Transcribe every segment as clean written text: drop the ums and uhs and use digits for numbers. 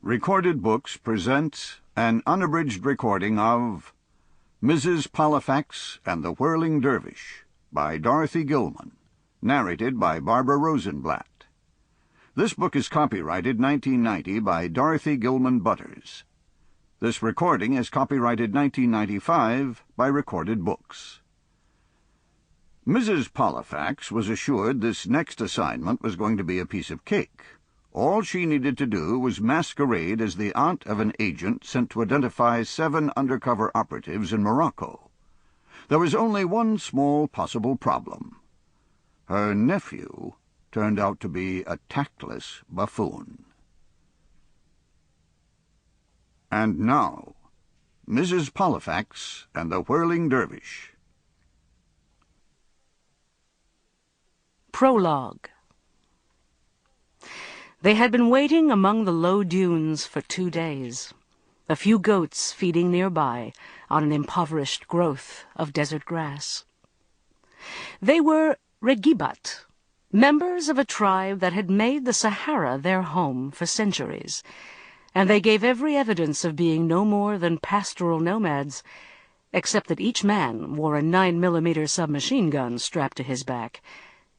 Recorded Books present an unabridged recording of Mrs. Pollifax and the Whirling Dervish by Dorothy Gilman, narrated by Barbara Rosenblat. This book is copyrighted 1990 by Dorothy Gilman Butters. This recording is copyrighted 1995 by Recorded Books. Mrs. Pollifax was assured this next assignment was going to be a piece of cake. All she needed to do was masquerade as the aunt of an agent sent to identify 7 undercover operatives in Morocco. There was only one small possible problem. Her nephew turned out to be a tactless buffoon. And now, Mrs. Pollifax and the Whirling Dervish. Prologue. They had been waiting among the low dunes for 2 days, a few goats feeding nearby on an impoverished growth of desert grass. They were Regibat, members of a tribe that had made the Sahara their home for centuries, and they gave every evidence of being no more than pastoral nomads, except that each man wore a 9mm submachine gun strapped to his back,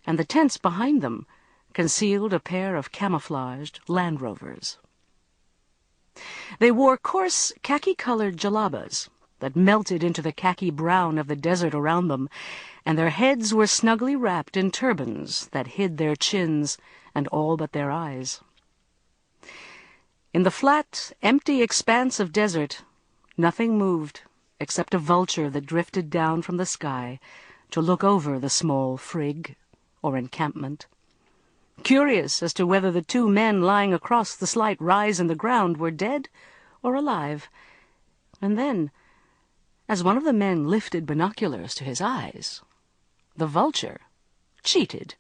and the tents behind them concealed a pair of camouflaged Land Rovers. They wore coarse khaki-colored jalabas that melted into the khaki brown of the desert around them, and their heads were snugly wrapped in turbans that hid their chins and all but their eyes. In the flat, empty expanse of desert, nothing moved except a vulture that drifted down from the sky to look over the small frig, or encampment, curious as to whether the 2 men lying across the slight rise in the ground were dead or alive. And then, as one of the men lifted binoculars to his eyes, the vulture, cheated,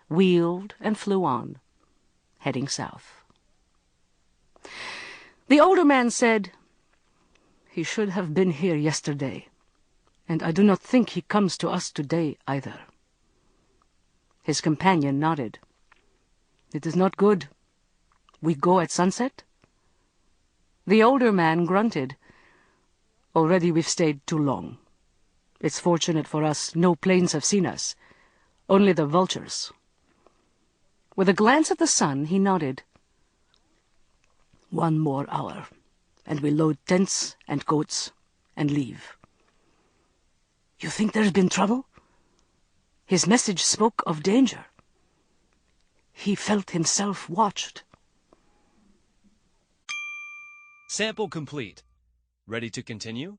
wheeled and flew on, heading south. The older man said, "He should have been here yesterday, and I do not think he comes to us today either." His companion nodded. "It is not good. We go at sunset?" The older man grunted. "Already we've stayed too long. It's fortunate for us no planes have seen us, only the vultures." With a glance at the sun, he nodded. "1 more hour, and we load tents and goats and leave." "You think there's been trouble?" "His message spoke of danger. He felt himself watched." Sample complete. Ready to continue?